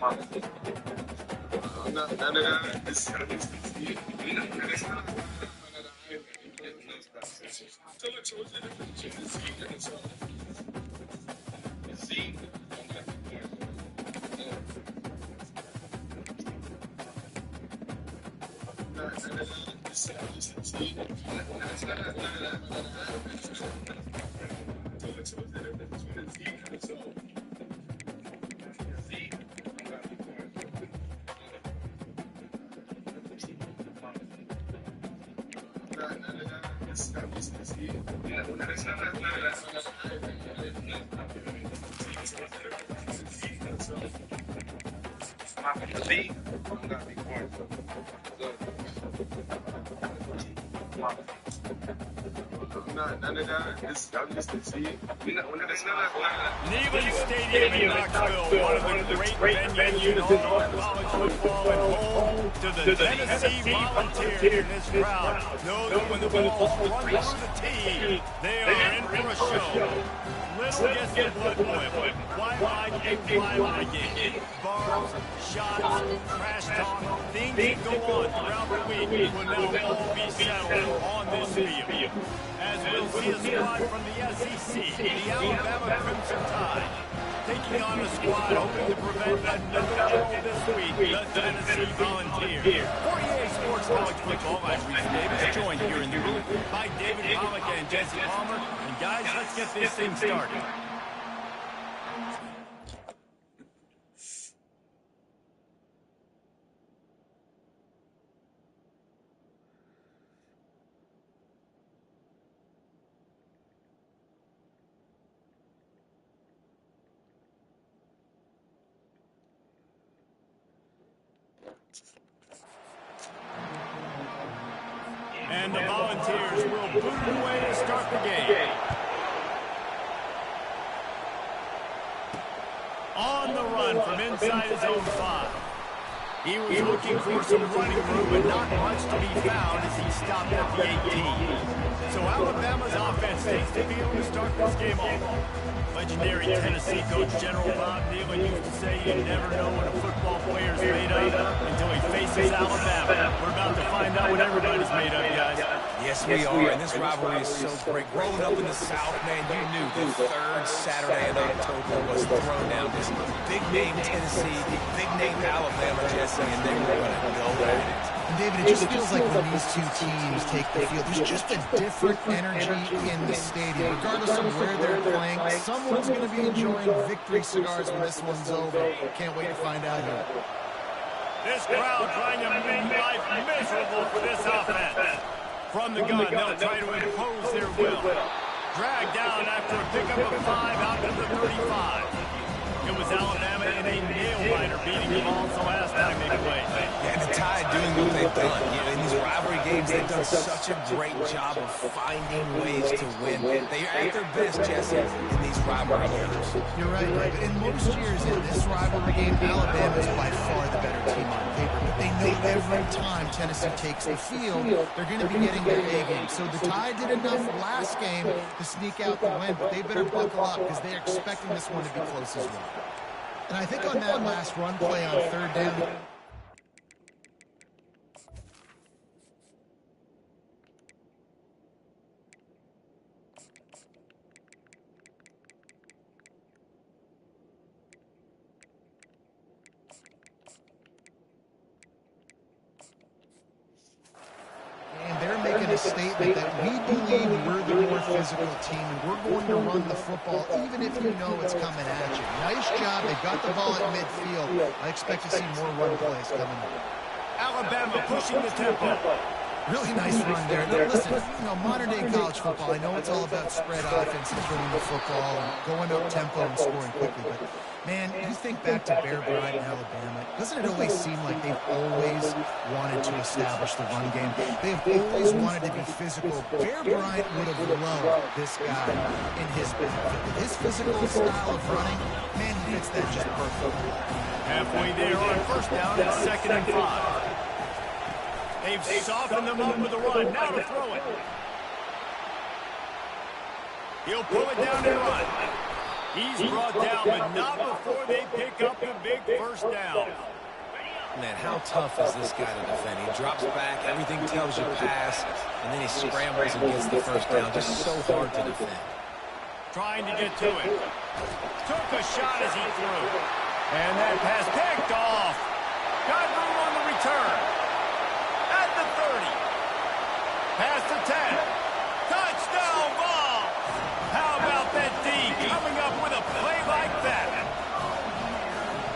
None of that. It's none of that. I'm just to see. Neyland Stadium in Knoxville, one of the great venues in all college football, and home to the Tennessee Volunteers. And this crowd knows that when the ball runs through the tee, they are in for a show. Little gets the blood boiling. Why line fly like it? Bars, shots, trash talk, things that go on throughout the week will now all be settled on this field. As we'll see a squad from the SEC, the Alabama Crimson Tide, taking on a squad hoping to prevent another L this week, the Tennessee Volunteers. 48 Sports College Football, I'm Reese Davis, joined here in the booth by David Pollock and Jesse Palmer. And guys, let's get this thing started. And the Volunteers will boot it away to start the game. On the run from inside his own 5. He was looking for some running room, but not much to be found as he stopped at the 18. So Alabama's offense takes the field to start this game off. Legendary Tennessee coach General Bob Neyland used to say you never know what a football player's made of until he faces Alabama. We're about to find out what everybody's made of, guys. Yes, we are, and this rivalry is so great. Growing up in the South, man, you knew the third Saturday in October was thrown down. This big-name Tennessee, big-name Alabama, Jesse, and they were going to go at it. And David, it just feels like when these two teams take the field, there's just a different energy in the stadium. Regardless of where they're playing, someone's going to be enjoying victory cigars when this one's over. Can't wait to find out who. This crowd trying to make life miserable for this offense. From the gun, they'll try to impose their will. Dragged down after a pickup of 5 out to the 35. It was Alabama in a nail-biter beating them all the last time they played. Yeah, and the Tide doing what they've done. You know, in these rivalry games, they've done such a great job of finding ways to win. They are at their best, Jesse, in these rivalry games. You're right, David. In most years in this rivalry game, Alabama is by far the better team on paper. But they know every time Tennessee takes the field, they're going to be getting their A game. So the Tide did enough last game to sneak out the win, but they better buckle up because they're expecting this one to be close as well. And I think on that last run play on third down, and they're making a statement that we believe we're the more physical team and we're going to run the football even if you know it's coming at you. Nice job. They've got the ball at midfield. I expect to see more run plays coming up. Alabama pushing the tempo. Really nice run there. Now, listen, you know, modern-day college football, I know it's all about spread offense and throwing the football and going up tempo and scoring quickly, but, man, you think back to Bear Bryant in Alabama, doesn't it always seem like they've always wanted to establish the run game? They've always wanted to be physical. Bear Bryant would have loved this guy in his benefit. His physical style of running, man, he fits that just perfectly. Halfway there on first down, it's 2nd and 5. They've softened them up with a run. Now to throw it. He'll pull it down and run. He's brought down, but not before they pick up the big first down. Man, how tough is this guy to defend? He drops back, everything tells you pass, and then he scrambles and gets the first down. Just so hard to defend. Trying to get to it. Took a shot as he threw. And that pass picked off. Got room on the return. At the 30. Past the 10. Touchdown ball. How about that D coming up with a play like that?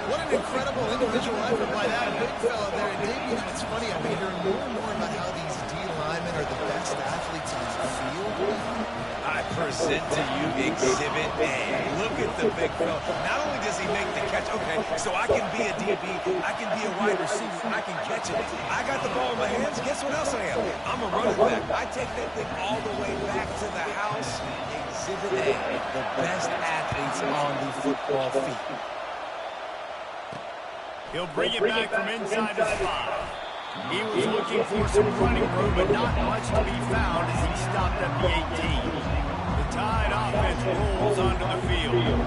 What an incredible individual effort by that big fella there. And Dave, you know, it's funny, I've been hearing more and more about how these D linemen are the best athletes on the field. I present to you Exhibit A. Look at the big fella. Not only does he make the catch, okay, so I can be a DB, I can be a wide receiver, I can catch it. I got the ball in my hands, guess what else I am? I'm a running back. I take that thing all the way back to the house. Exhibit A, the best athletes on the football field. He'll bring it back from inside the spot. He was looking for some running room, but not much to be found as he stopped at the 18. The Tide offense rolls onto the field.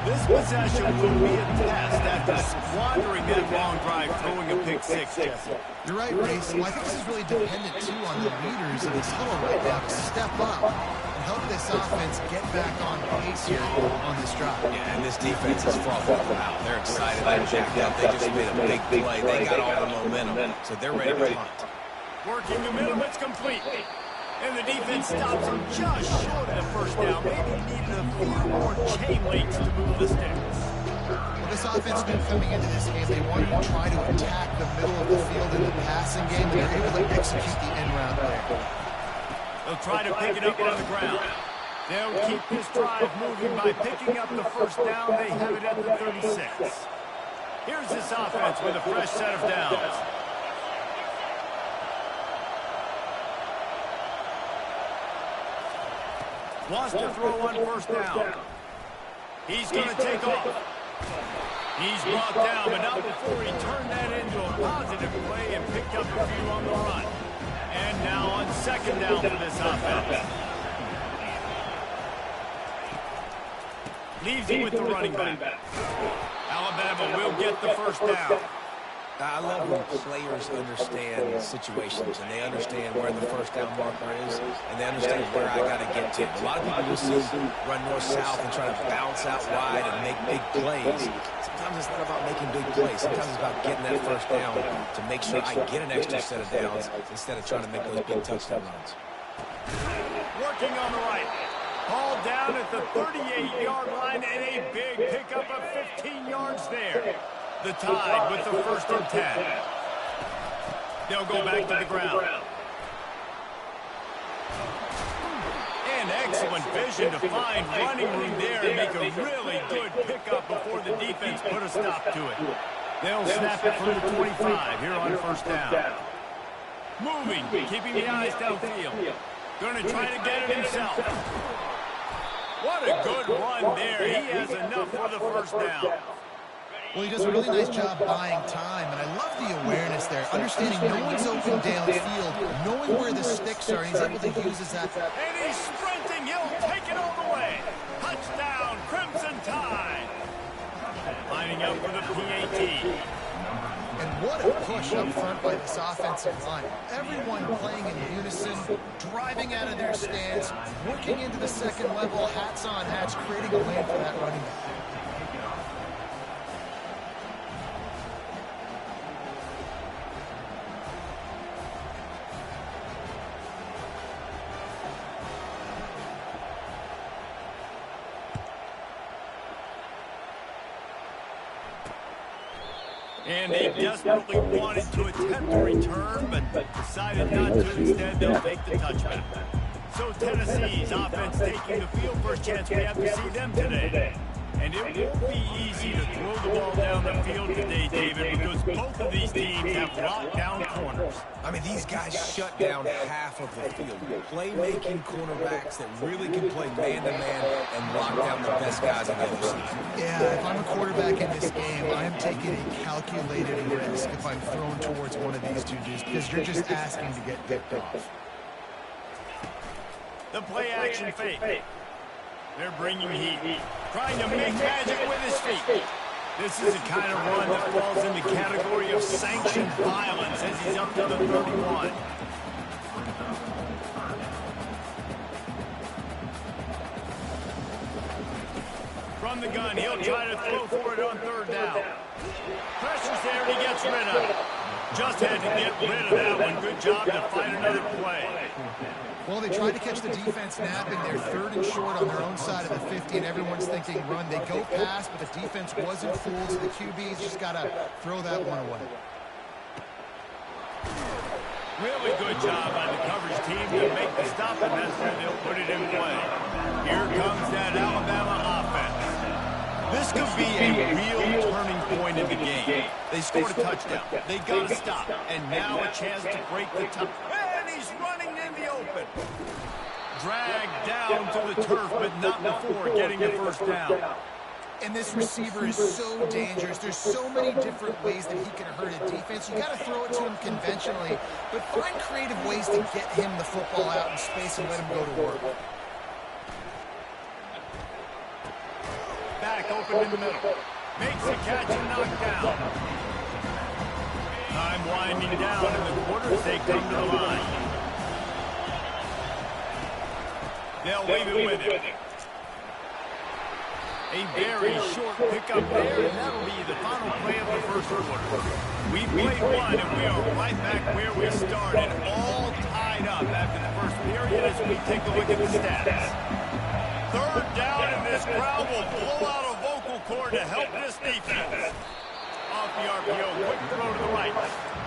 This possession will be a test after squandering that long drive, throwing a pick six, Jesse. You're right, Race. Well, I think this is really dependent, too, on the leaders of this huddle right now to step up and help this offense get back on pace here on this drive. Yeah, and this defense is frothing out. They're excited. They're jacked up. They just made a big play. They got all the momentum, so they're ready to punt. Working the middle, it's complete. And the defense stops him just short of the first down. Maybe needed a few more chain links to move the sticks. Well, this offense knew coming into this game they wanted to try to attack the middle of the field in the passing game, and they're able to execute the end-round play. They'll try to pick it up on the ground. They'll keep this drive moving by picking up the first down. They have it at the 36. Here's this offense with a fresh set of downs. Wants to throw on first down. He's going to take off. He's brought down, but not before he turned that into a positive play and picked up a few on the run. And now on second down for this offense. Leaves it with the running back. Alabama will get the first down. I love when players understand situations and they understand where the first down marker is and they understand where I got to get to. A lot of people will see run north-south and try to bounce out wide and make big plays. Sometimes it's not about making big plays. Sometimes it's about getting that first down to make sure I get an extra set of downs instead of trying to make those big touchdown runs. Working on the right. Ball down at the 38-yard line and a big pickup of 15 yards there. The Tide with the first and 10. They'll go back to the ground. And excellent vision to find running room there and make a really good pickup before the defense put a stop to it. They'll snap it from the 25 here on first down. Moving, keeping the eyes downfield. Going to try to get it himself. What a good run there. He has enough for the first down. Well, he does a really nice job buying time, and I love the awareness there, understanding no one's open downfield, knowing where the sticks are, and he's able to use that. And he's sprinting. He'll take it all the way. Touchdown, Crimson Tide. Lining up for the PAT. And what a push up front by this offensive line. Everyone playing in unison, driving out of their stance, working into the second level, hats on hats, creating a lane for that running back. And they desperately wanted to attempt a return, but decided not to. Instead, they'll take the touchback. So Tennessee's offense taking the field. First chance we have to see them today. And it won't be easy to throw the ball down the field today, David, because both of these teams have lockdown corners. I mean, these guys shut down half of the field. Playmaking cornerbacks that really can play man-to-man and lock down the best guys on the other side. Yeah, if I'm a quarterback in this game, I'm taking a calculated risk if I'm thrown towards one of these two dudes, because you're just asking to get picked off. The play-action fake. They're bringing heat. trying to make magic with his feet. This is the kind of run that falls in the category of sanctioned violence as he's up to the 31. From the gun, he'll try to throw for it on third down. Pressure's there and he gets rid of it. Just had to get rid of that one. Good job to find another play. Well, they tried to catch the defense napping. They're 3rd and short on their own side of the 50, and everyone's thinking run. They go past, but the defense wasn't fooled, so the QB's just got to throw that one away. Really good job on the coverage team to make the stop, and that's where they'll put it in play. Here comes that Alabama offense. This could be a real turning point in the game. They scored a touchdown. They got to stop, and now a chance to break the tie. And he's running in the open. Dragged down to the turf, but not before getting a first down. And this receiver is so dangerous. There's so many different ways that he can hurt a defense. You got to throw it to him conventionally, but find creative ways to get him the football out in space and let him go to work. Back open in the middle. Makes a catch and knocked down. Time winding down in the quarter as they come to the line. They'll leave it with him. A very short pickup there, and that'll be the final play of the first quarter. We played one, and we are right back where we started, all tied up after the first period as we take a look at the stats. 3rd down, and this crowd will blow out a vocal cord to help this defense. Off the RPO, quick throw to the right.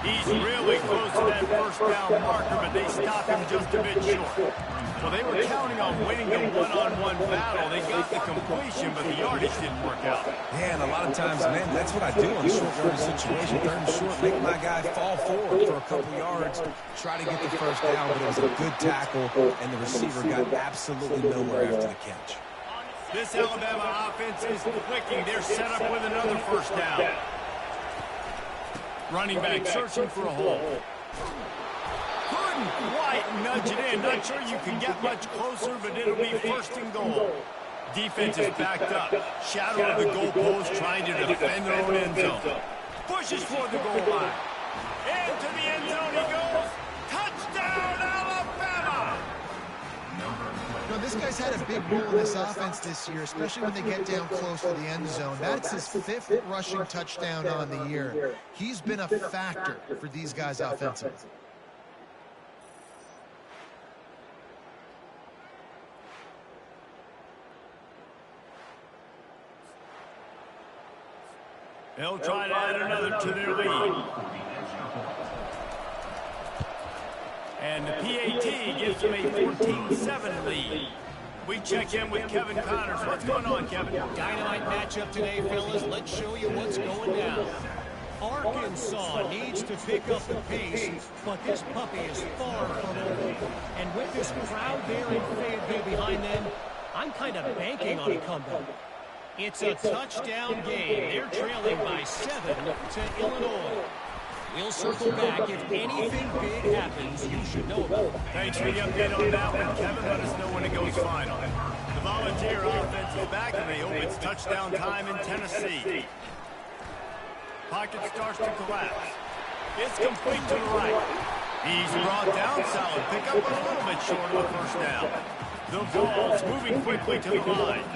He's really close to that first down marker, but they stop him just a bit short. Well, they were counting on winning the one-on-one battle. They got the completion, but the yardage didn't work out. Yeah, and a lot of times, man, that's what I do in a short yardage situation. 3rd and short, make my guy fall forward for a couple yards, try to get the first down, but it was a good tackle, and the receiver got absolutely nowhere after the catch. This Alabama offense is clicking. They're set up with another first down. Running back searching for a hole. Couldn't quite nudge it in. Not sure you can get much closer, but it'll be 1st and goal. Defense is backed up. Shadow of the goalpost trying to defend their own end zone. Pushes for the goal line. Into the end zone he goes. Touchdown, Alabama! You know, this guy's had a big role in this offense this year, especially when they get down close to the end zone. That's his 5th rushing touchdown on the year. He's been a factor for these guys offensively. They'll try to add another to their lead. And the PAT gives them a 14-7 lead. We check in with Kevin Connors. What's going on, Kevin? Dynamite matchup today, fellas. Let's show you what's going down. Arkansas needs to pick up the pace, but this puppy is far from over. And with this crowd there in Fayetteville behind them, I'm kind of banking on a comeback. It's a touchdown game. They're trailing by 7 to Illinois. We'll circle back. If anything big happens, you should know about it. Thanks for the update on that one, Kevin. Let us know when it goes final. The Volunteer offense is back, and they hope it's touchdown time in Tennessee. Pocket starts to collapse. It's complete to the right. He's brought down. Solid pickup, but a little bit short of the first down. The Vols moving quickly to the line.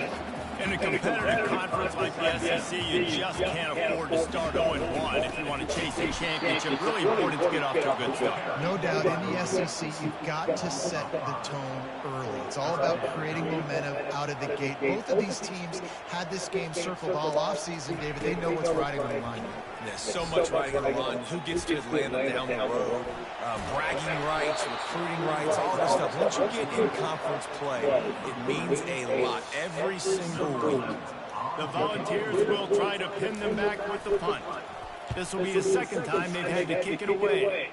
In a competitive conference like the SEC, you just can't afford to start 0-1 if you want to chase a championship. Really important to get off to a good start. No doubt, in the SEC, you've got to set the tone early. It's all about creating momentum out of the gate. Both of these teams had this game circled all offseason, David. They know what's riding on the line. There's so much riding on the line. Who gets to Atlanta down the road? Bragging rights, recruiting rights, all this stuff. Once you get in conference play, it means a lot every single week. The Volunteers will try to pin them back with the punt. This will be the 2nd time they've had to kick it away.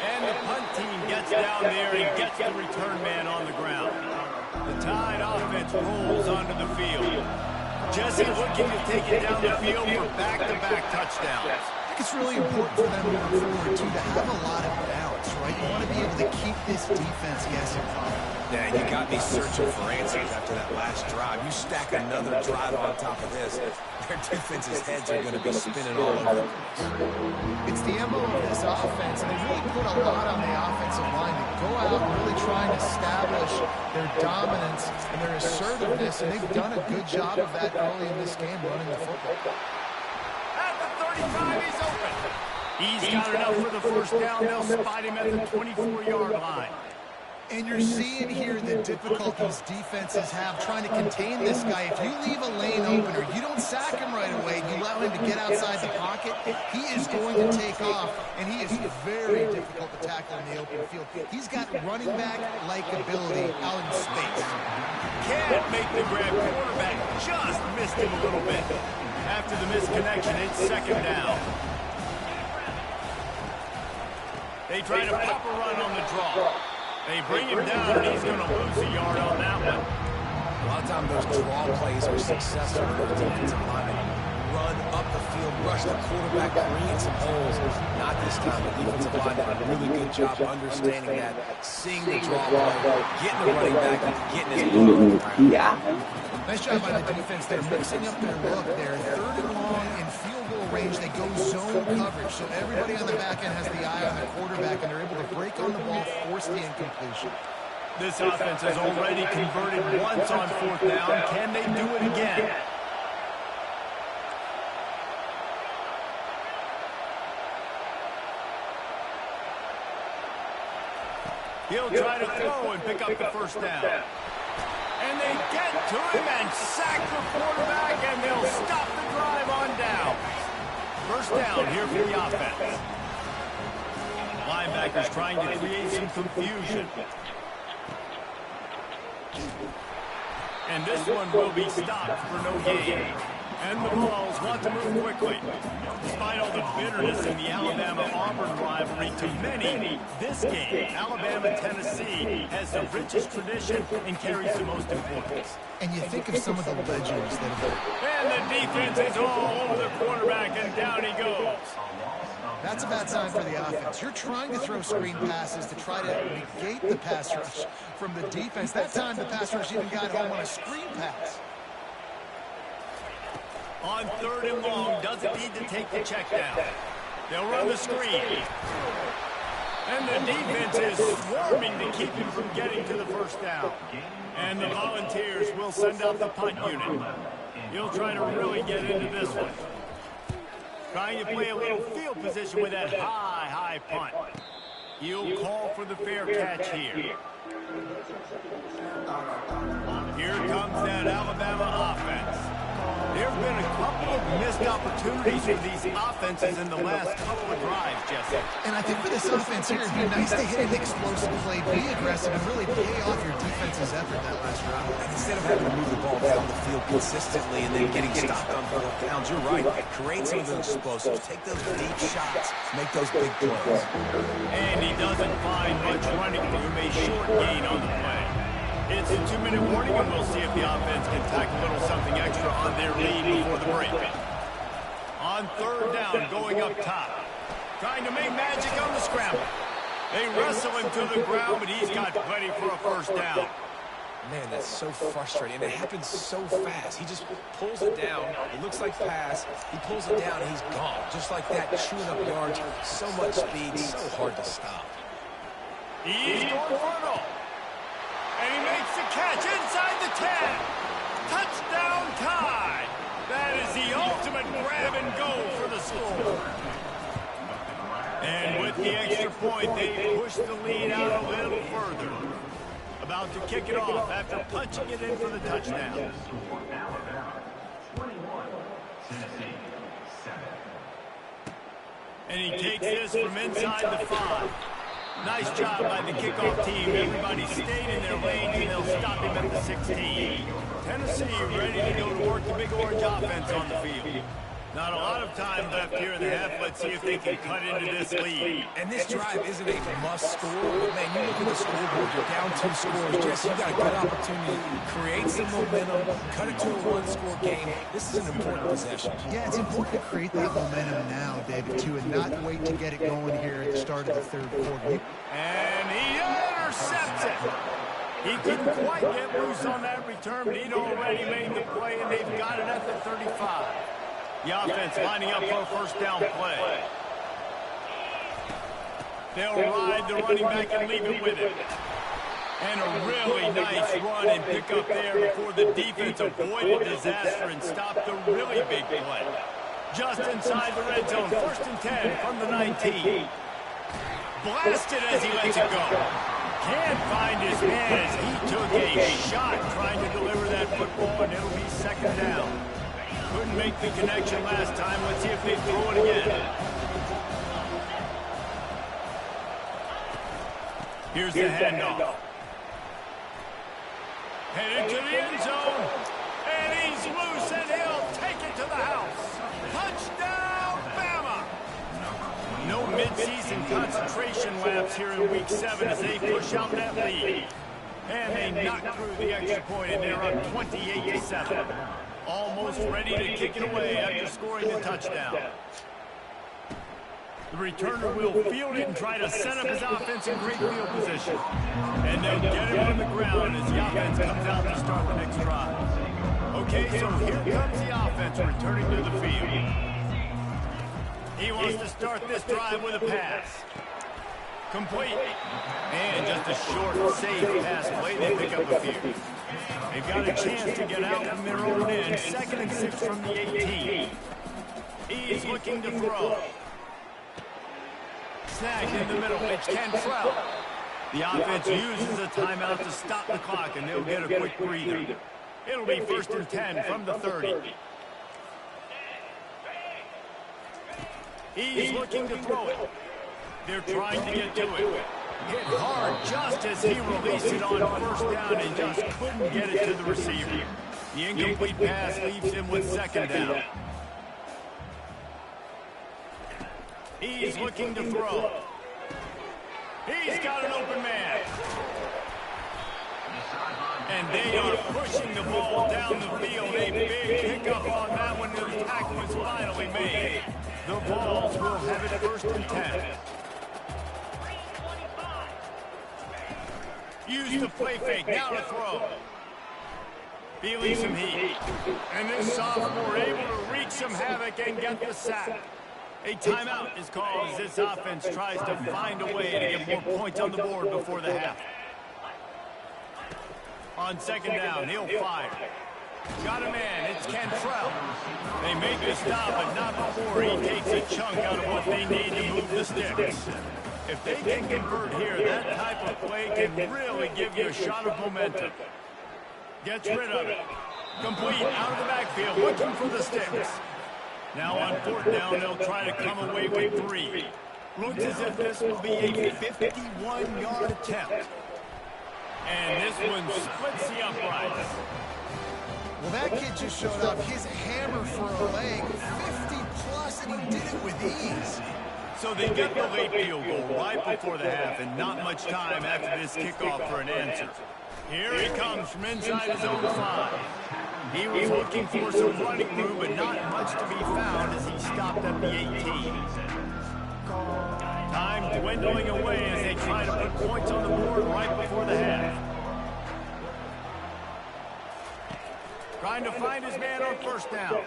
And the punt team gets down there and gets the return man on the ground. The Tide offense rolls onto the field. Jesse looking to take it down the field for back-to-back touchdowns. I think it's really important for them moving forward, too, to have a lot of balance, right? You want to be able to keep this defense guessing. Yeah, you got me searching for answers after that last drive. You stack another drive on top of this, their defense's heads are going to be spinning all over the place. It's the MO of this offense, and they really put a lot on the offensive line to go out and really try and establish their dominance and their assertiveness, and they've done a good job of that early in this game running the football. At the 35, he's open. He's got enough for the first down. They'll spot him at the 24-yard line. And you're seeing here the difficulties defenses have trying to contain this guy. If you leave a lane open or you don't sack him right away, you allow him to get outside the pocket, he is going to take off, and he is very difficult to tackle in the open field. He's got running back-like ability out in space. Can't make the grab. Quarterback just missed him a little bit. After the misconnection, it's second down. They try to pop a run on the draw. They bring him down, and he's going to lose a yard on that one. A lot of times those draw plays are successful for the defensive linemen. Run up the field, rush the quarterback, create some holes. Not this time. The defensive line did a really good job understanding that, seeing the draw play, getting the running back, and getting his ball on the ground. Nice job by the defense. They're mixing up their look there. Third and long in field goal range. They go zone coverage. So everybody on the back end has the eye on the quarterback, and they're able to break on the ball, force the incompletion. This offense has already converted once on fourth down. Can they do it again? He'll try to throw and pick up the first down. And they get to him and sack the quarterback, and they'll stop the drive on down. First down here for the offense. Linebackers trying to create some confusion. And this one will be stopped for no gain. And the Vols want to move quickly. Despite all the bitterness in the Alabama-Auburn rivalry, to many, this game, Alabama-Tennessee, has the richest tradition and carries the most importance. And you think of some of the legends that have... And the defense is all over the quarterback, and down he goes. That's a bad sign for the offense. You're trying to throw screen passes to try to negate the pass rush from the defense. That time, the pass rush even got home on a screen pass. On third and long, doesn't need to take the check down. They'll run the screen. And the defense is swarming to keep him from getting to the first down. And the Volunteers will send out the punt unit. He'll try to really get into this one. Trying to play a little field position with that high punt. He'll call for the fair catch here. Here comes that Alabama offense. There have been a couple of missed opportunities for these offenses in the last couple of drives, Jesse. And I think for this offense here, it'd be nice to hit an explosive play, be aggressive, and really pay off your defense's effort that last round. And instead of having to move the ball down the field consistently and then getting stopped on fourth downs, you're right. Create some of those explosives. Take those deep shots. Make those big plays. And he doesn't find much running room, a short gain on the play. It's a 2-minute warning, and we'll see if the offense can tack a little something extra on their lead before the break. On third down, going up top. Trying to make magic on the scramble. They wrestle him to the ground, but he's got plenty for a first down. Man, that's so frustrating. And it happens so fast. He just pulls it down. It looks like pass. He pulls it down, and he's gone. Just like that, chewing up yards. So much speed, so hard to stop. He's going for it all. And he makes the catch inside the 10. Touchdown Tide. That is the ultimate grab and go for the score. And with the extra point, they push the lead out a little further. About to kick it off after punching it in for the touchdown. And he takes this from inside the 5. Nice job by the kickoff team. Everybody stayed in their lanes, and they'll stop him at the 16. Tennessee ready to go to work the Big Orange offense on the field. Not a lot of time left here in the half. Let's see if they can cut into this lead. And this drive isn't a must score, but man, you look at the scoreboard, you're down 2 scores. Jesse, you got a good opportunity. Create some momentum, cut it to a 1-score game. This is an important possession. Yeah, it's important to create that momentum now, David, too, and not wait to get it going here at the start of the third quarter. And he intercepts it. He couldn't quite get loose on that return, but he'd already made the play, and they've got it at the 35. The offense lining up for a first down play. They'll ride the running back and leave it with him. And a really nice run and pick up there before the defense avoided disaster and stopped a really big play. Just inside the red zone, 1st and 10 from the 19. Blasted as he lets it go. Can't find his man as he took a shot trying to deliver that football, and it'll be 2nd down. Couldn't make the connection last time. Let's see if they throw it again. Here's the handoff. Headed to the end zone. And he's loose, and he'll take it to the house. Touchdown, Bama! No midseason concentration laps here in Week 7 as they push out that lead. And they knock through the extra point, and they're up 28-7. Almost ready to kick it away after scoring the touchdown. The returner will field it and try to set up his offense in great field position. And they'll get him on the ground as the offense comes out to start the next drive. Okay, so here comes the offense returning to the field. He wants to start this drive with a pass. Complete. And just a short, safe pass play. They pick up a few. They've got a chance to get out from their own end. 2nd and 6 from the 18. He's looking to throw. Snagged in the middle. It's Cantrell. The offense uses a timeout to stop the clock, and they'll get a quick breather. It'll be 1st and 10 from the 30. He's looking to throw it. They're trying to get to it. Hit hard just as he released it on 1st down and just couldn't get it to the receiver. The incomplete pass leaves him with 2nd down. He's looking to throw. He's got an open man. And they are pushing the ball down the field. A big pickup on that one. The tackle was finally made. The Vols will have it 1st and 10. Use the play fake. Now to throw. Feeling some heat. And this sophomore able to wreak some havoc and get the sack. A timeout is called as this offense tries to find a way to get more points on the board before the half. On 2nd down, he'll fire. Got a man, it's Cantrell. They make the stop, but not before he takes a chunk out of what they need to move the sticks. If they can convert here, that type of play can really give you a shot of momentum. Gets rid of it. Complete out of the backfield, looking for the sticks. Now on 4th down, they'll try to come away with 3. Looks as if this will be a 51-yard attempt. And this one splits the uprights. Well, that kid just showed off his hammer for a leg, 50-plus, and he did it with ease. So they get the late field goal right before the half, and not much time after this kickoff for an answer. Here he comes from inside his own 5. He was looking for some running room, but not much to be found as he stopped at the 18. Time dwindling away as they try to put points on the board right before the half. Trying to find his man on 1st down.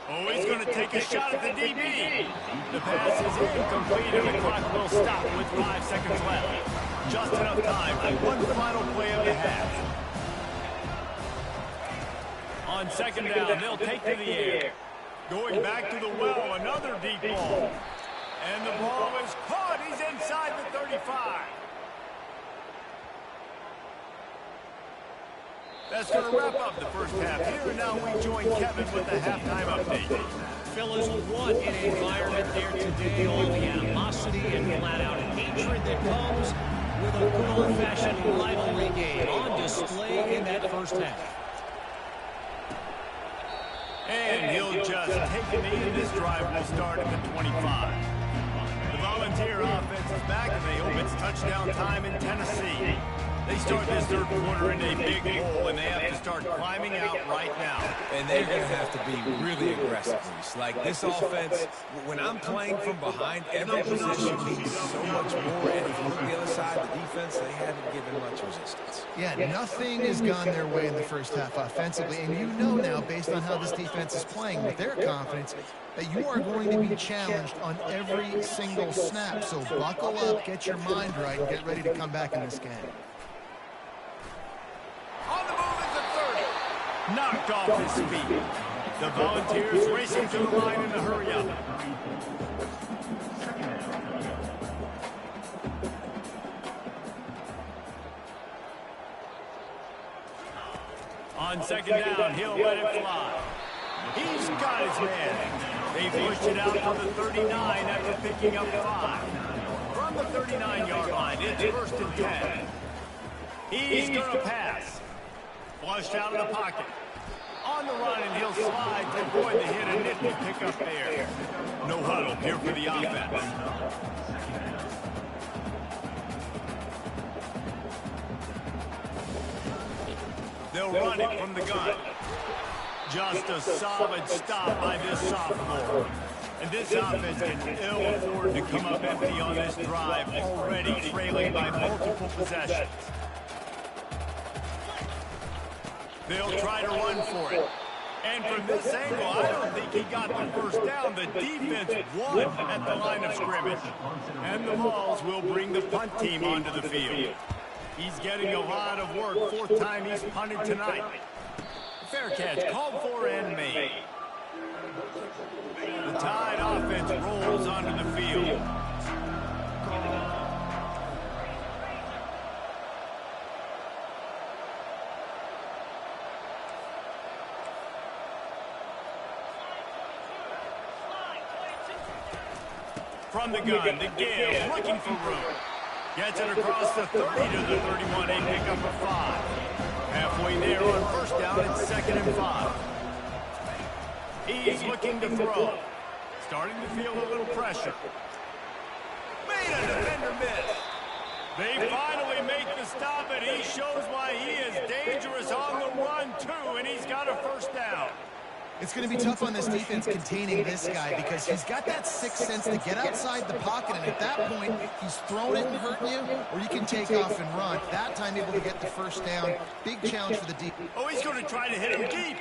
Oh, he's going to take a shot at the DB. The pass is incomplete, and the clock will stop with 5 seconds left. Just enough time for one final play of the half. On 2nd down, they'll take to the air. Going back to the well, another deep ball. And the ball is caught. He's inside the 35. That's going to wrap up the first half. Here now we join Kevin with the halftime update. Fellas, what an environment there today. All the animosity and flat-out hatred that comes with a good old-fashioned rivalry game on display in that first half. And he'll just take a knee, and this drive will start at the 25. The Volunteer offense is back, and they hope it's touchdown time in Tennessee. They start this third quarter in a big hole, and they have to start climbing out right now. And they're going to have to be really aggressive. Like this offense, when I'm playing from behind, every possession means so much more. And if you look at the other side, the defense, they haven't given much resistance. Yeah, nothing has gone their way in the first half offensively. And you know now, based on how this defense is playing with their confidence, that you are going to be challenged on every single snap. So buckle up, get your mind right, and get ready to come back in this game. On the move is the 30. Knocked off his feet. The Volunteers racing to the line in a hurry-up. On second down, he'll let it fly. He's got his man. They pushed it out to the 39 after picking up 5. From the 39-yard line, it's 1st and 10. He's going to pass. Flushed out of the pocket. On the run, and he'll slide to avoid the hit and nifty pick up there. No huddle here for the offense. They'll run it from the gun. Just a solid stop by this sophomore. And this offense can ill afford to come up empty on this drive, already trailing by multiple possessions. They'll try to run for it. And from this angle, I don't think he got the first down. The defense won at the line of scrimmage. And the Vols will bring the punt team onto the field. He's getting a lot of work. 4th time he's punted tonight. Fair catch, called for and made. The Tide offense rolls onto the field. From the gun, the Gale looking for room. Gets it across the 30 to the 31. They pick up a 5. Halfway there on 1st down, it's 2nd and 5. He's looking to throw. Starting to feel a little pressure. Made a defender miss. They finally make the stop, and he shows why he is dangerous on the run, too, and he's got a 1st down. It's going to be tough on this defense containing this guy because he's got that sixth sense to get outside the pocket, and at that point, he's throwing it and hurting you, or you can take off and run. That time, able to get the 1st down. Big challenge for the deep. Oh, he's going to try to hit him deep.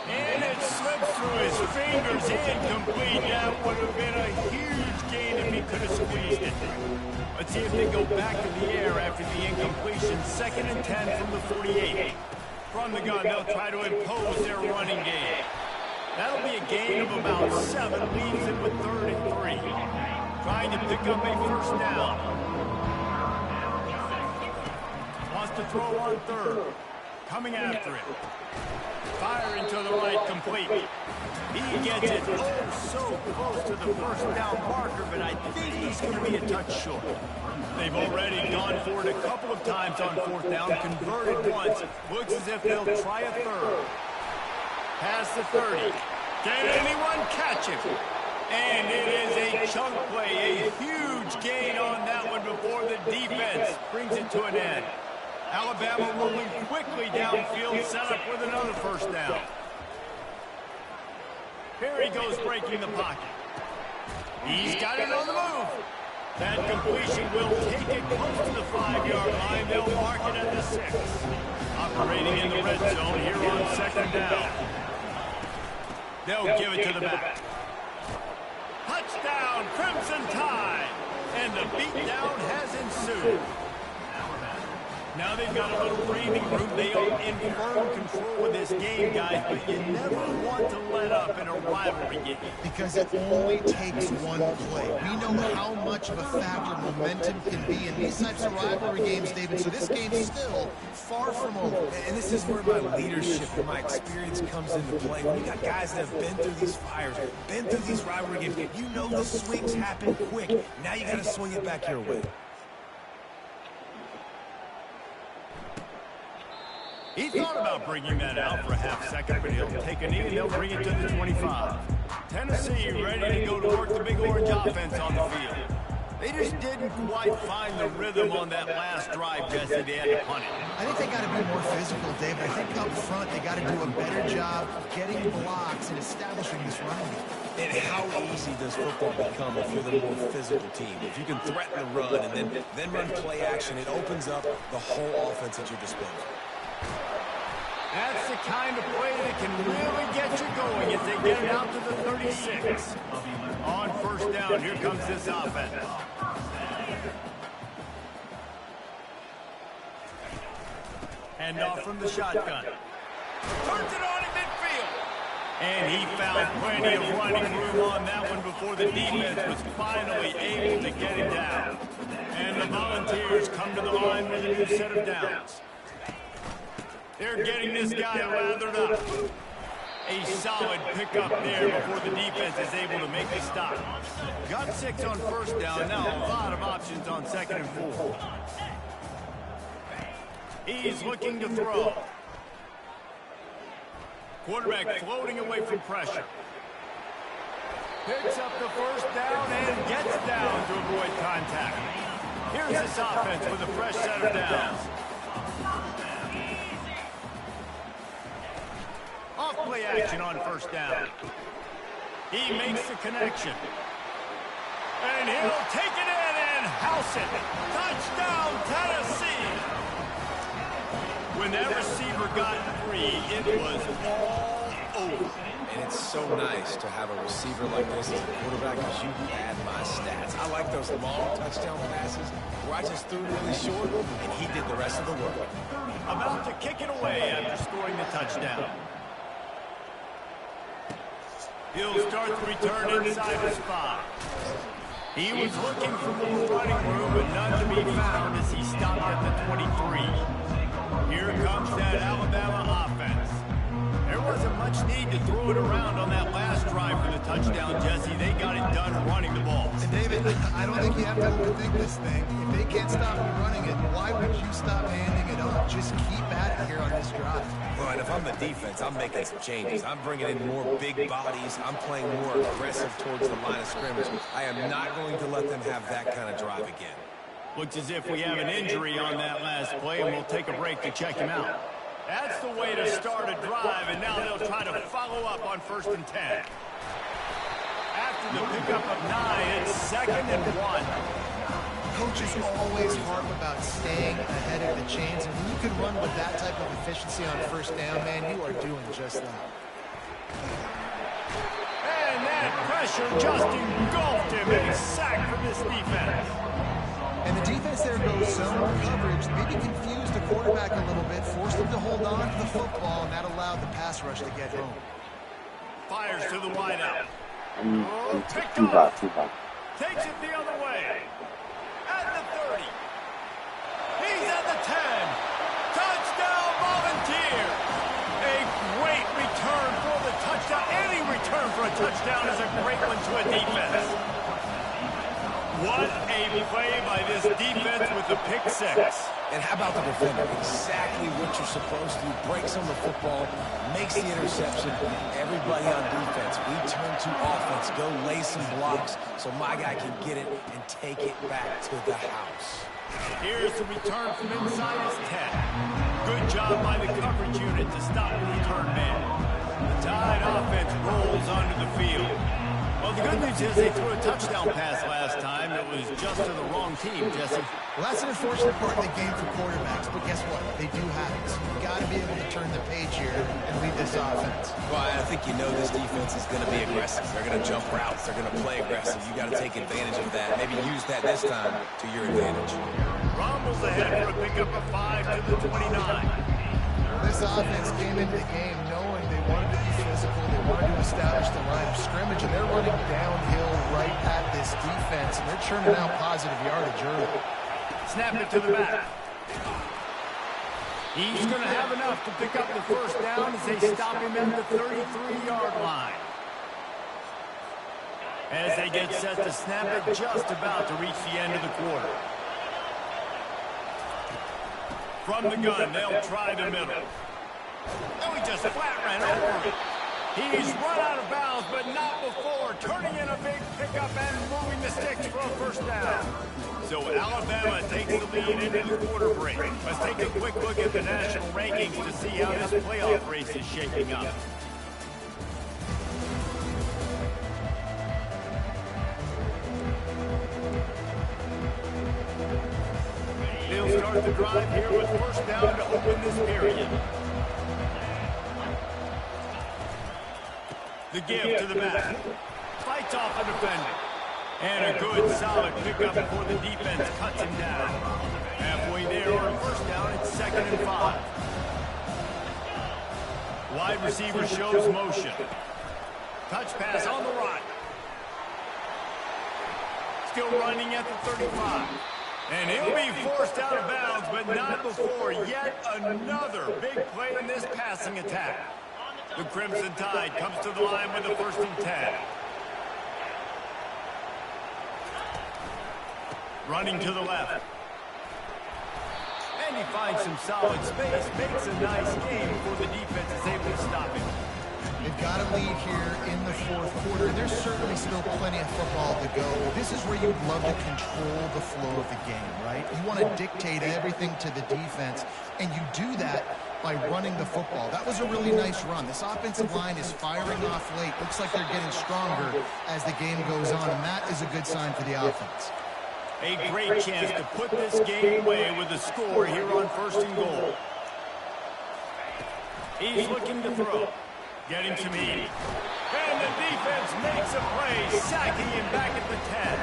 And it slips through his fingers, incomplete. That would have been a huge gain if he could have squeezed it. Let's see if they go back in the air after the incompletion. 2nd and 10 from the 48. From the gun, they'll try to impose their running game. That'll be a gain of about 7, leaves him with 3rd and 3. Trying to pick up a 1st down. Wants to throw on 3rd. Coming after it. Firing to the right, complete. He gets it so close to the 1st down marker, but I think he's going to be a touch short. They've already gone for it a couple of times on 4th down, converted once. Looks as if they'll try a 3rd. Past the 30. Can anyone catch him? And it is a chunk play, a huge gain on that one before the defense brings it to an end. Alabama rolling quickly downfield, set up with another 1st down. Here he goes, breaking the pocket. He's got it on the move. That completion will take it close to the 5-yard line. They'll mark it at the 6. Operating in the red zone here on 2nd down. They'll give it to the back. Touchdown, Crimson Tide. And the beatdown has ensued. Now they've got a little breathing room. They are in firm control of this game, guys, but you never want to let up in a rivalry game. Because it only takes one play. We know how much of a factor momentum can be in these types of rivalry games, David, so this game's still far from over. And this is where my leadership and my experience comes into play. When you got guys that have been through these fires, been through these rivalry games, you know the swings happen quick. Now you got to swing it back your way. He thought about bringing that out for a half second, but he'll take a knee and they'll bring it to the 25. Tennessee ready to go to work the Big Orange offense on the field. They just didn't quite find the rhythm on that last drive, Jesse. They had to punt it. I think they got to be more physical, David. I think up front they got to do a better job getting blocks and establishing this running game. And how easy does football become if you're the more physical team? If you can threaten the run and then run play action, it opens up the whole offense at your disposal. That's the kind of play that can really get you going as they get it out to the 36. On first down, here comes this offense. Hand off from the shotgun. Turns it on in midfield. And he found plenty of running room on that one before the defense was finally able to get it down. And the Volunteers come to the line with a new set of downs. They're getting this guy lathered up. A solid pickup there before the defense is able to make the stop. Got 6 on first down. Now a lot of options on 2nd and 4. He's looking to throw. Quarterback floating away from pressure. Picks up the first down and gets down to avoid contact. Here's this offense with a fresh set of downs. Off-play action on first down. He makes the connection. And he'll take it in and house it. Touchdown, Tennessee. When that receiver got free, it was all over. And it's so nice to have a receiver like this as a quarterback because you had my stats. I like those long touchdown passes where I just threw it really short and he did the rest of the work. About to kick it away after scoring the touchdown. He'll start the return inside the spot. He was looking for more running room, but none to be found as he stopped at the 23. Here comes that Alabama offense. There wasn't much need to throw it around on that last drive for the touchdown, Jesse. They got it done running the ball. And David, I don't think you have to overthink this thing. If they can't stop you running it, why would you stop handing it off? Just keep at it here on this drive. Well, and if I'm the defense, I'm making some changes. I'm bringing in more big bodies. I'm playing more aggressive towards the line of scrimmage. I am not going to let them have that kind of drive again. Looks as if we have an injury on that last play, and we'll take a break to check him out. That's the way to start a drive, and now they'll try to follow up on 1st and 10. After the pickup of 9, it's 2nd and 1. Coaches always harp about staying ahead of the chains, and when you can run with that type of efficiency on first down, man, you are doing just that. And that pressure just engulfed him, and he's sacked from this defense. And the defense there goes zone coverage, maybe confused the quarterback a little bit, forced him to hold on to the football, and that allowed the pass rush to get home. Fires to the wideout. Oh, picked off. Takes it the other way. At the 30. He's at the 10. Touchdown, Volunteer. A great return for the touchdown. Any return for a touchdown is a great one to a defense. What a play by this defense with the pick 6. And how about the defender? Exactly what you're supposed to. Breaks on the football, makes the interception. Everybody on defense, we turn to offense. Go lay some blocks so my guy can get it and take it back to the house. Here's the return from inside his 10. Good job by the coverage unit to stop the return man. The Tide offense rolls onto the field. Well, the good news is they threw a touchdown pass last time. It was just to the wrong team, Jesse. Well, that's an unfortunate part of the game for quarterbacks, but guess what? They do have it. So you've got to be able to turn the page here and lead this offense. Well, I think you know this defense is going to be aggressive. They're going to jump routes. They're going to play aggressive. You got to take advantage of that. Maybe use that this time to your advantage. Rommel's ahead for a pickup of 5 to the 29. This offense came into the game knowing they wanted to be physical, they wanted to establish the line of scrimmage, and they're running downhill right at this defense, and they're churning out positive yardage early. Snap it to the back. He's going to have enough to pick up the first down as they stop him at the 33-yard line. As they get set to snap it, just about to reach the end of the quarter. From the gun, they'll try the middle. Oh, he just flat ran over it. He's run out of bounds, but not before turning in a big pickup and moving the sticks for a first down. So Alabama takes the lead into the quarter break. Let's take a quick look at the national rankings to see how this playoff race is shaping up. They'll start the drive here with first down to open this period. The give to the back. Fights off a defender. And a good, solid pickup before the defense cuts him down. Halfway there on a first down, it's 2nd and 5. Wide receiver shows motion. Touch pass on the right. Still running at the 35. And he'll be forced out of bounds, but not before yet another big play in this passing attack. The Crimson Tide comes to the line with a 1st and 10. Running to the left. And he finds some solid space, makes a nice game before the defense is able to stop him. They've got a lead here in the 4th quarter. There's certainly still plenty of football to go. This is where you'd love to control the flow of the game, right? You want to dictate everything to the defense, and you do that by running the football. That was a really nice run. This offensive line is firing off late. Looks like they're getting stronger as the game goes on, and that is a good sign for the offense. A great chance to put this game away with a score here on 1st and goal. He's looking to throw. Getting some heat. And the defense makes a play, sacking him back at the 10.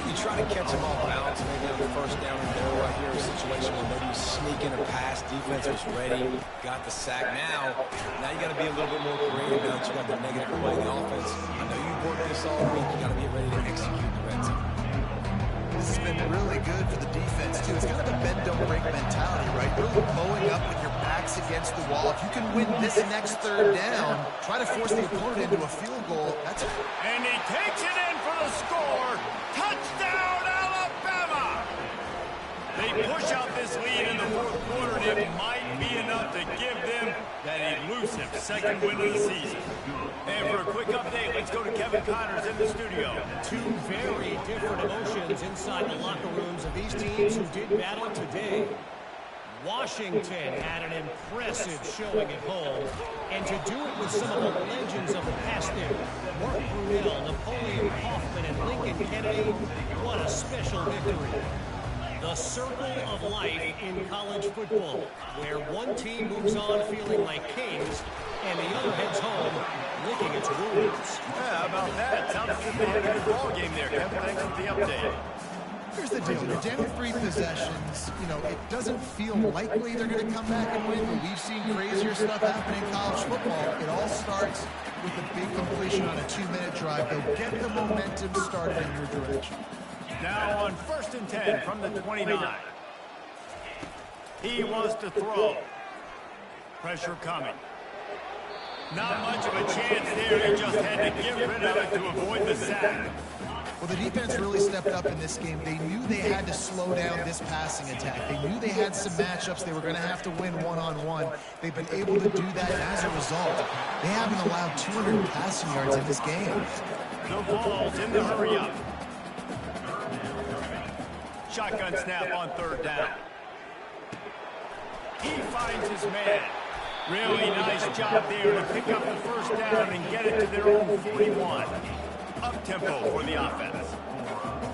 You try to catch him off balance, maybe on the first down and goal right here, a situation where maybe you sneak in a pass, defense was ready, got the sack. Now you got to be a little bit more creative now that you got the negative play in the offense. I know you've worked this all week. You got to get ready to execute the red zone. This has been really good for the defense, too. It's kind of a bend-don't-break mentality, right? Really bowing up with your backs against the wall. If you can win this next 3rd down, try to force the opponent into a field goal. That's it. And he takes it in for the score. Touchdown, Alabama! They push out this lead in the 4th quarter, and it might be enough to give them that elusive 2nd win of the season. And for a quick update, let's go to Kevin Connors in the studio. Two very different emotions inside the locker rooms of these teams who did battle today. Washington had an impressive showing at home, and to do it with some of the legends of the past there, Mark Brunell, Napoleon Kaufman, and Lincoln Kennedy, what a special victory. The circle of life in college football, where one team moves on feeling like kings, and the other heads home licking its wounds. Yeah, how about that? Sounds as if they had a good ball game there, Kevin. Thanks for the update. Here's the deal. You're down 3 possessions. You know, it doesn't feel likely they're going to come back and win, but we've seen crazier stuff happen in college football. It all starts with a big completion on a 2-minute drive. They'll get the momentum started in your direction. Now on 1st and 10 from the 29. He wants to throw. Pressure coming. Not much of a chance there. He just had to get rid of it to avoid the sack. Well, the defense really stepped up in this game. They knew they had to slow down this passing attack. They knew they had some matchups they were going to have to win one-on-one. They've been able to do that, and as a result, they haven't allowed 200 passing yards in this game. The ball's in the hurry-up. Shotgun snap on 3rd down. He finds his man. Really nice job there to pick up the first down and get it to their own 41. Up-tempo for the offense.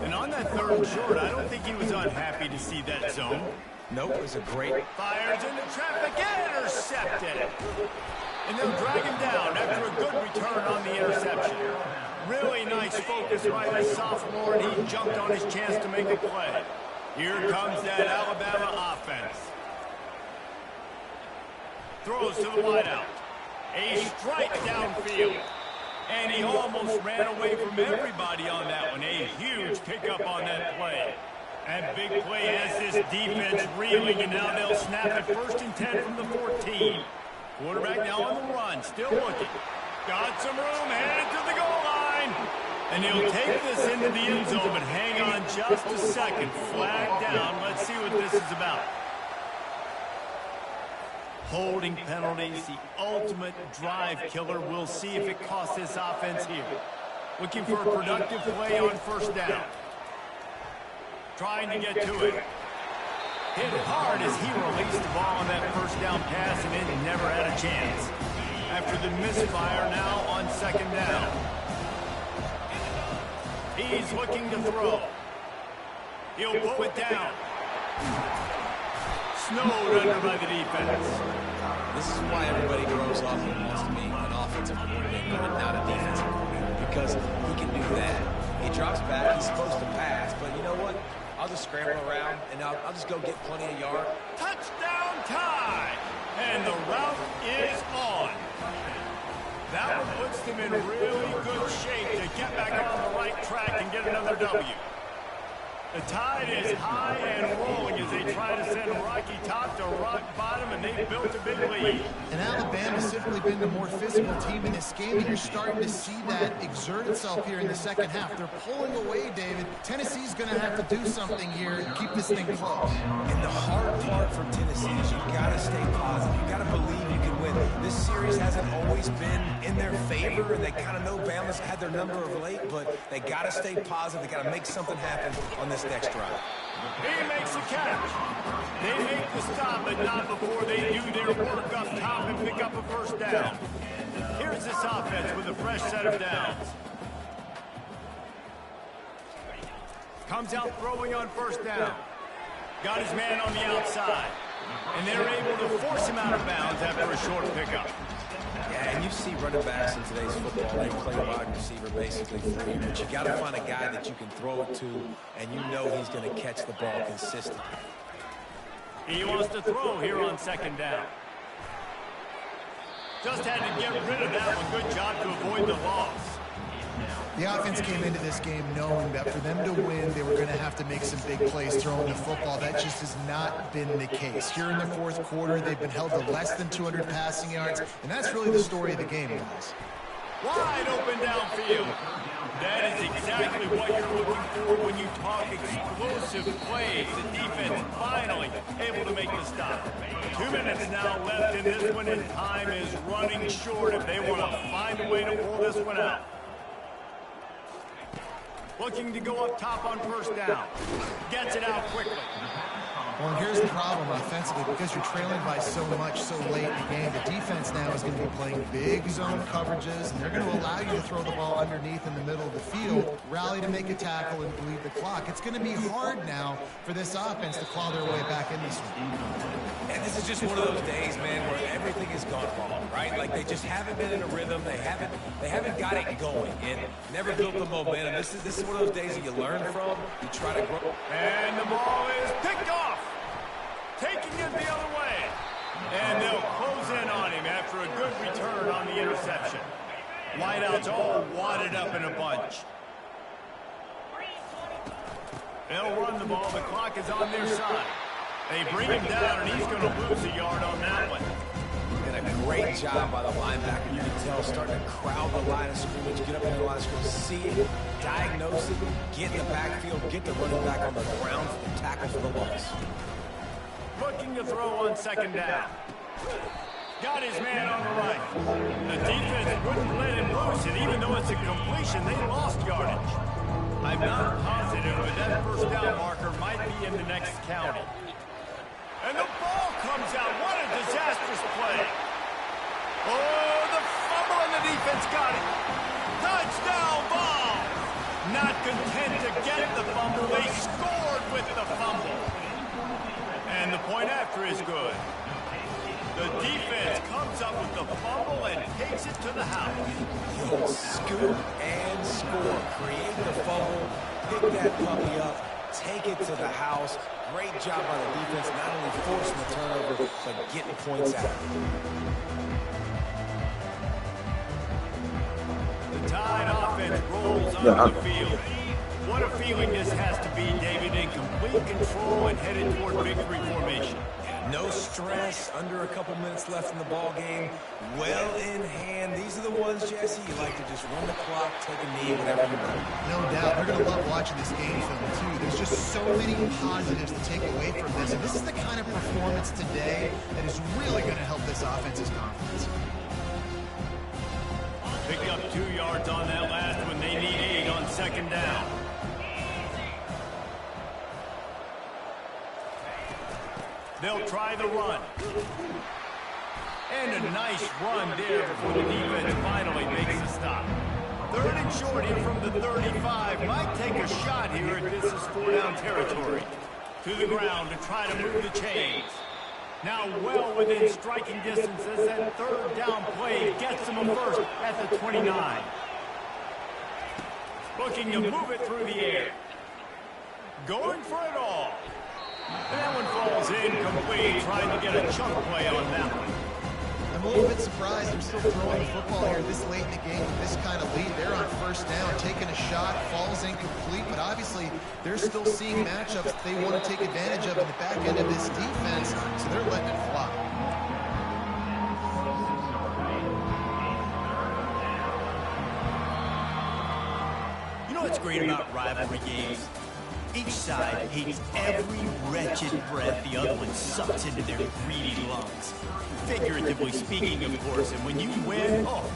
And on that 3rd and short, I don't think he was unhappy to see that zone. Nope, it was a great... Fires into traffic and intercepted. And they'll drag him down after a good return on the interception. Really nice focus by the sophomore, and he jumped on his chance to make a play. Here comes that Alabama offense. Throws to the wideout. A strike downfield. And he almost ran away from everybody on that one. A huge pickup on that play. And big play has this defense reeling, and now they'll snap it 1st and 10 from the 14. Quarterback now on the run, still looking. Got some room, headed to the goal line. And he'll take this into the end zone, but hang on just a second. Flag down. Let's see what this is about. Holding penalties, the ultimate drive killer. We'll see if it costs this offense here. Looking for a productive play on first down. Trying to get to it. Hit hard as he released the ball on that first down pass, and it never had a chance. After the misfire, now on second down. He's looking to throw. He'll pull it down. Snowed under by the defense. This is why everybody grows up and wants to be an offensive coordinator and not a defensive coordinator, because he can do that. He drops back, he's supposed to pass, but you know what? I'll just scramble around, and I'll just go get plenty of yards. Touchdown tie! And the route is on. That one puts them in really good shape to get back on the right track and get another W. The tide is high and rolling as they try to send Rocky Top to rock bottom, and they've built a big lead. And Alabama's simply been the more physical team in this game, and you're starting to see that exert itself here in the second half. They're pulling away, David. Tennessee's going to have to do something here and keep this thing close. And the hard part for Tennessee is you got to stay positive. You got to believe you can win. This series hasn't always been in their favor, and they kind of know Bama's had their number of late, but they got to stay positive. They got to make something happen on this next drive. He makes a catch. They make the stop, but not before they do their work up top and pick up a first down. Here's this offense with a fresh set of downs. Comes out throwing on first down. Got his man on the outside. And they're able to force him out of bounds after a short pickup. Yeah, and you see running backs in today's football, they play wide receiver basically free, but you got to find a guy that you can throw it to, and you know he's going to catch the ball consistently. He wants to throw here on second down. Just had to get rid of that one. Good job to avoid the loss. The offense came into this game knowing that for them to win, they were going to have to make some big plays throwing the football. That just has not been the case. Here in the fourth quarter, they've been held to less than 200 passing yards, and that's really the story of the game, guys. Wide open downfield. That is exactly what you're looking for when you talk explosive plays. The defense finally able to make the stop. 2 minutes now left in this one, and time is running short if they want to find a way to pull this one out. Looking to go up top on first down. Gets it out quickly. Well, and here's the problem offensively. Because you're trailing by so much so late in the game, the defense now is going to be playing big zone coverages, and they're going to allow you to throw the ball underneath in the middle of the field, rally to make a tackle, and bleed the clock. It's going to be hard now for this offense to claw their way back in this one. And this is just one of those days, man, where everything has gone wrong, right? Like they just haven't been in a rhythm. They haven't got it going and never built the momentum. This is one of those days that you learn from. You try to grow. And the ball is picked off. Taking it the other way. And they'll close in on him after a good return on the interception. Wideouts all wadded up in a bunch. They'll run the ball. The clock is on their side. They bring him down, and he's going to lose a yard on that one. And a great job by the linebacker. You can tell starting to crowd the line of scrimmage, get up in the line of scrimmage, see it, diagnose it, get in the backfield, get the running back on the ground, and tackle for the loss. Looking to throw on second down. Got his man on the right. The defense wouldn't let him loose, and even though it's a completion, they lost yardage. I'm not positive, but that first down marker might be in the next county. And the ball comes out. What a disastrous play. Oh, the fumble, and the defense got it. Touchdown ball. Not content to get the fumble, they scored with the fumble. And the point after is good. The defense comes up with the fumble and takes it to the house. Yo, scoop and score. Create the fumble, pick that puppy up, take it to the house. Great job by the defense, not only forcing the turnover, but getting points out. The Tide offense rolls onto the field. What a feeling this has to be, David, in complete control and headed toward victory formation. No stress, under a couple minutes left in the ball game. Well in hand. These are the ones, Jesse, you like to just run the clock, take a knee, whatever you want. No doubt. They're going to love watching this game film, too. There's just so many positives to take away from this. And this is the kind of performance today that is really going to help this offense's confidence. Pick up 2 yards on that last one. They need 8 on second down. They'll try the run. And a nice run there before the defense finally makes a stop. 3rd and short in from the 35. Might take a shot here if this is 4-down territory. To the ground to try to move the chains. Now well within striking distance as that 3rd down play gets them a first at the 29. Looking to move it through the air. Going for it all. And that one falls incomplete, trying to get a chunk play on that one. I'm a little bit surprised they're still throwing the football here this late in the game with this kind of lead. They're on 1st down, taking a shot, falls incomplete, but obviously they're still seeing matchups they want to take advantage of in the back end of this defense, so they're letting it fly. You know what's great about rivalry games? Each side hates every wretched breath the other one sucks into their greedy lungs. Figuratively speaking, of course, and when you win, oh,